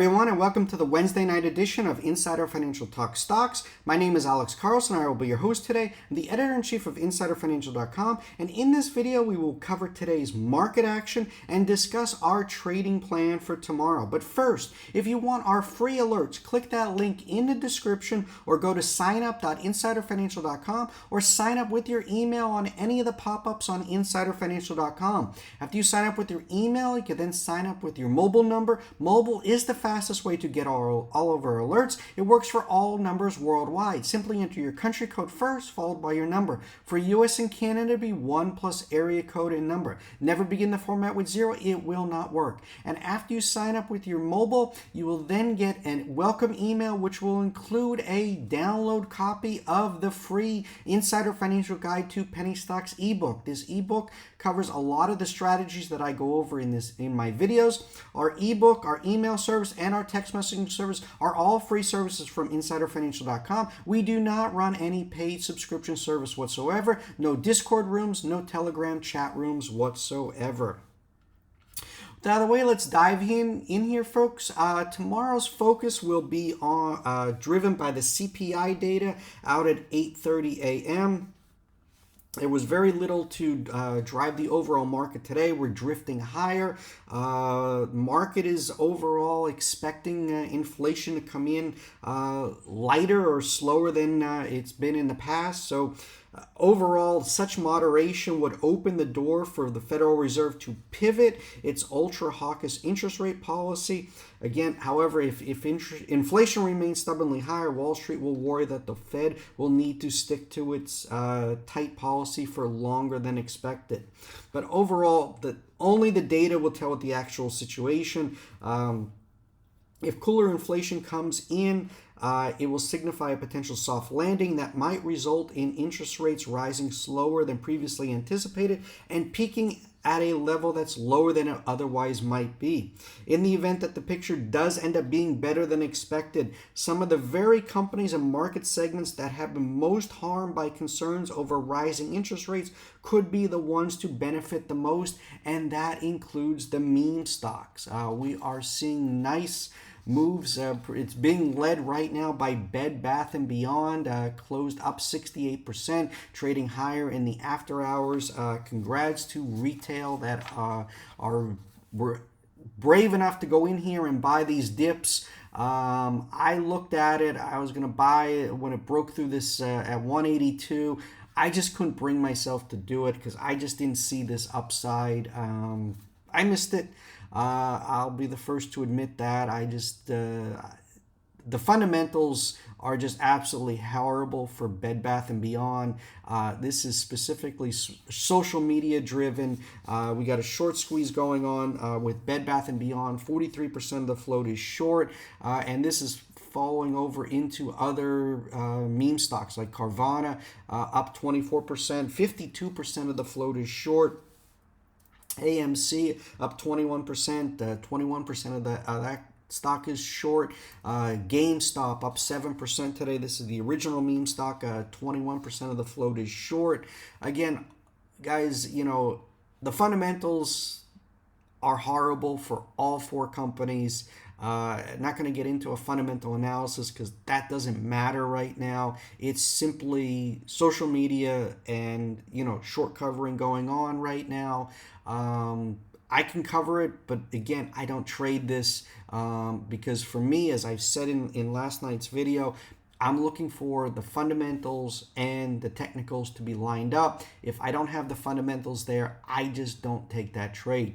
Everyone, and welcome to the Wednesday night edition of Insider Financial Talk Stocks. My name is Alex Carlson. I will be your host today. I'm the editor-in-chief of InsiderFinancial.com, and in this video, we will cover today's market action and discuss our trading plan for tomorrow. But first, if you want our free alerts, click that link in the description or go to signup.insiderfinancial.com or sign up with your email on any of the pop-ups on InsiderFinancial.com. After you sign up with your email, you can then sign up with your mobile number. Mobile is the fastest way to get all of our alerts. It works for all numbers worldwide. Simply enter your country code first, followed by your number. For US and Canada, it'd be 1 plus area code and number. Never begin the format with 0. It will not work. And after you sign up with your mobile, you will then get a welcome email, which will include a download copy of the free Insider Financial Guide to Penny Stocks ebook. This ebook covers a lot of the strategies that I go over in my videos. Our ebook, our email service, and our text messaging service are all free services from InsiderFinancial.com. We do not run any paid subscription service whatsoever. No Discord rooms, no Telegram chat rooms whatsoever. Out of the way, let's dive in here, folks. Tomorrow's focus will be on driven by the CPI data out at 8:30 a.m. There was very little to drive the overall market today. We're drifting higher. Market is overall expecting inflation to come in lighter or slower than it's been in the past. So overall, such moderation would open the door for the Federal Reserve to pivot its ultra hawkish interest rate policy. Again, however, if inflation remains stubbornly higher, Wall Street will worry that the Fed will need to stick to its tight policy for longer than expected. But overall, only the data will tell what the actual situation. If cooler inflation comes in, it will signify a potential soft landing that might result in interest rates rising slower than previously anticipated and peaking at a level that's lower than it otherwise might be. In the event that the picture does end up being better than expected, some of the very companies and market segments that have been most harmed by concerns over rising interest rates could be the ones to benefit the most, and that includes the meme stocks. We are seeing nice moves. It's being led right now by Bed Bath & Beyond, closed up 68%, trading higher in the after hours. Congrats to retail that were brave enough to go in here and buy these dips. I looked at it. I was going to buy it when it broke through this at 182. I just couldn't bring myself to do it because I just didn't see this upside. I missed it. I'll be the first to admit that. The fundamentals are just absolutely horrible for Bed Bath & Beyond. This is specifically social media driven. We got a short squeeze going on with Bed Bath & Beyond. 43% of the float is short, and this is falling over into other meme stocks like Carvana, up 24%. 52% of the float is short. AMC up 21%, 21% of that stock is short. GameStop up 7% today. This is the original meme stock. 21% of the float is short. Again, guys, the fundamentals are horrible for all four companies. Not going to get into a fundamental analysis because that doesn't matter right now. It's simply social media and short covering going on right now. I can cover it, but again, I don't trade this because for me, as I've said in last night's video, I'm looking for the fundamentals and the technicals to be lined up. If I don't have the fundamentals there, I just don't take that trade.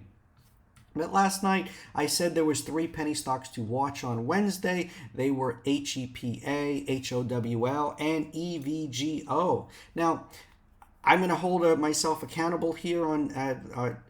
But last night, I said there was 3 penny stocks to watch on Wednesday. They were HEPA, HOWL, and EVGO. Now, I'm going to hold myself accountable here on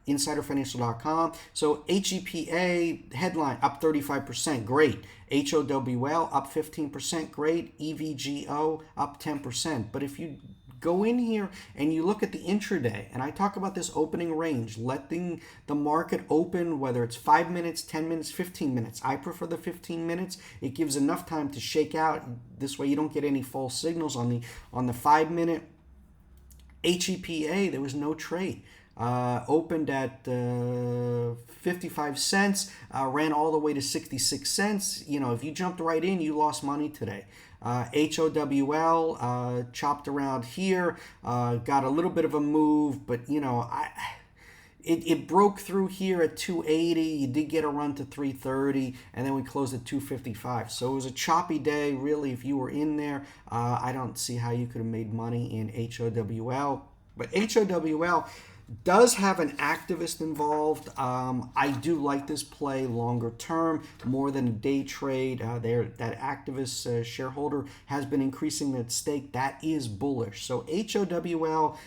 InsiderFinancial.com. So HEPA headline up 35%, great. HOWL up 15%, great. EVGO up 10%. But if you go in here and you look at the intraday, and I talk about this opening range, letting the market open, whether it's 5 minutes, 10 minutes, 15 minutes. I prefer the 15 minutes. It gives enough time to shake out. This way you don't get any false signals on the 5 minute. HEPA, there was no trade. opened at 55 cents, ran all the way to 66 cents. You know, if you jumped right in, you lost money today. HOWL chopped around here, got a little bit of a move, but you know, it broke through here at 280. You did get a run to 330, and then we closed at 255. So it was a choppy day, really. If you were in there, I don't see how you could have made money in HOWL. But HOWL does have an activist involved. I do like this play longer term, more than a day trade. That activist shareholder has been increasing that stake. That is bullish. So HOWL,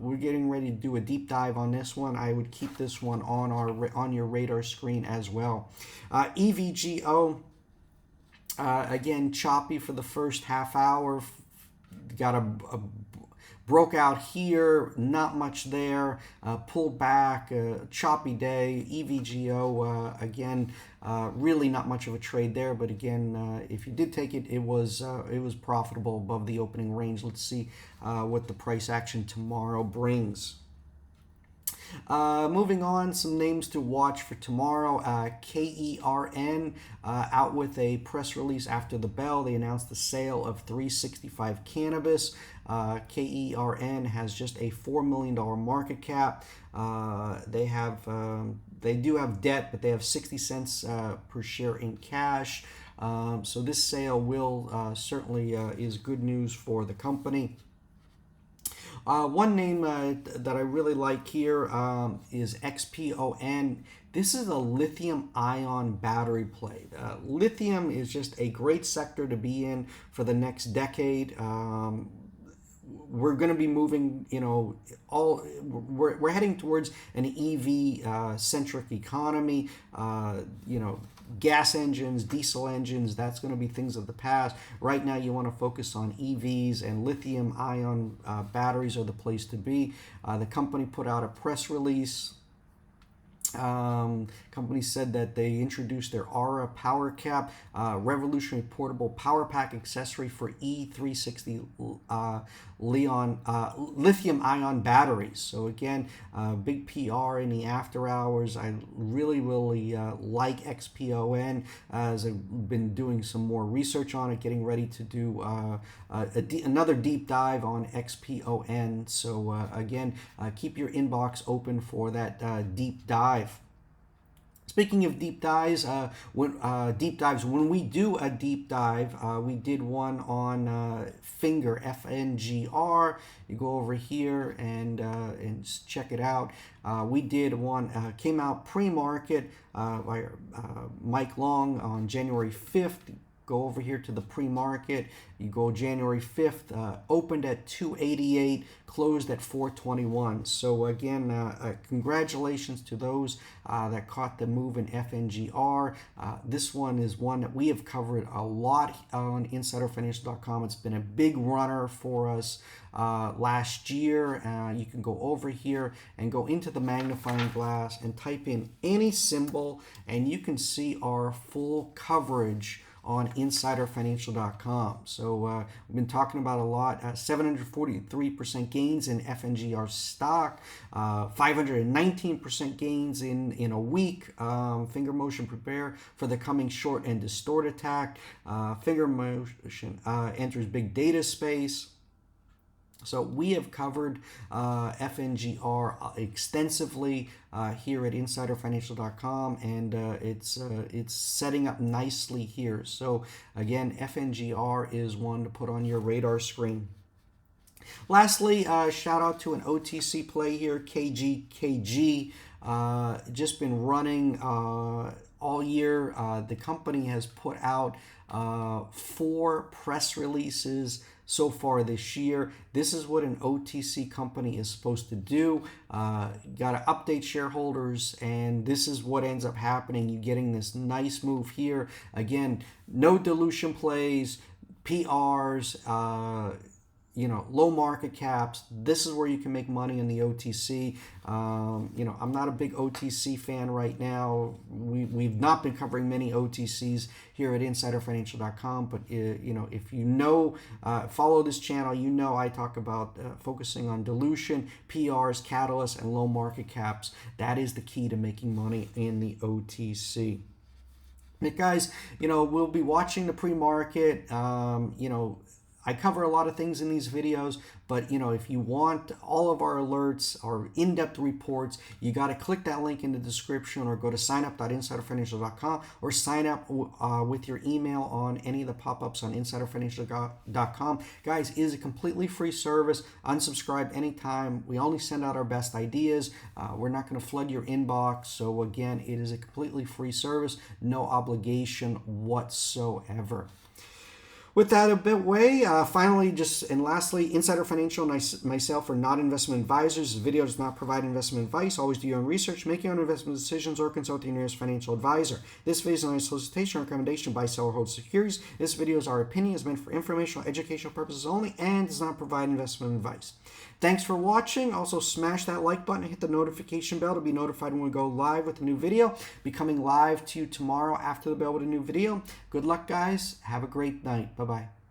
we're getting ready to do a deep dive on this one. I would keep this one on your radar screen as well. EVGO, again, choppy for the first half hour. Got a broke out here, not much there, pulled back, choppy day. EVGO, again, really not much of a trade there, but again, if you did take it, it was profitable above the opening range. Let's see what the price action tomorrow brings. Moving on, some names to watch for tomorrow. KERN out with a press release after the bell. They announced the sale of 365 Cannabis. KERN has just a $4 million market cap. They do have debt, but they have 60 cents per share in cash. So this sale will certainly is good news for the company. One name that I really like here is XPON. This is a lithium-ion battery play. Lithium is just a great sector to be in for the next decade. We're going to be moving, you know, we're heading towards an EV centric economy. You know, gas engines, diesel engines, that's going to be things of the past. Right now, you want to focus on EVs, and lithium-ion batteries are the place to be. The company put out a press release. Company said that they introduced their Aura power cap, revolutionary portable power pack accessory for E360 lithium-ion batteries. So again, big PR in the after hours. I really like XPON, as I've been doing some more research on it, getting ready to do another deep dive on XPON. So again, keep your inbox open for that deep dive. Speaking of deep dives, when we do a deep dive, we did one on FNGR. You go over here and check it out. We did one, came out pre-market by Mike Long on January 5th. Go over here to the pre-market. You go January 5th, opened at 288, closed at 421. So again, congratulations to those that caught the move in FNGR. This one is one that we have covered a lot on InsiderFinancial.com. It's been a big runner for us last year. You can go over here and go into the magnifying glass and type in any symbol, and you can see our full coverage on InsiderFinancial.com. So we've been talking about a lot. 743% gains in FNGR stock, 519% gains in a week. Finger motion prepare for the coming short and distort attack. Finger motion enters big data space. So we have covered FNGR extensively here at InsiderFinancial.com, and it's setting up nicely here. So again, FNGR is one to put on your radar screen. Lastly, shout out to an OTC play here, KGKG. Just been running all year. The company has put out 4 press releases so far this year. This is what an OTC company is supposed to do. Got to update shareholders, and this is what ends up happening. You're getting this nice move here. Again, no dilution plays, PRs, low market caps. This is where you can make money in the OTC. I'm not a big OTC fan right now. We've not been covering many OTCs here at InsiderFinancial.com, but if follow this channel, I talk about focusing on dilution, PRs, catalysts, and low market caps. That is the key to making money in the OTC. Guys, we'll be watching the pre-market. I cover a lot of things in these videos, but if you want all of our alerts or in-depth reports, you got to click that link in the description or go to signup.insiderfinancial.com or sign up with your email on any of the pop-ups on insiderfinancial.com. Guys, it is a completely free service. Unsubscribe anytime. We only send out our best ideas. We're not going to flood your inbox. So again, it is a completely free service, no obligation whatsoever. With that a bit way, finally, lastly, Insider Financial and myself are not investment advisors. This video does not provide investment advice. Always do your own research, make your own investment decisions, or consult your nearest financial advisor. This video is not a solicitation or recommendation by sell or hold securities. This video is our opinion, is meant for informational, educational purposes only, and does not provide investment advice. Thanks for watching. Also, smash that like button and hit the notification bell to be notified when we go live with a new video. Be coming live to you tomorrow after the bell with a new video. Good luck, guys. Have a great night. Bye-bye.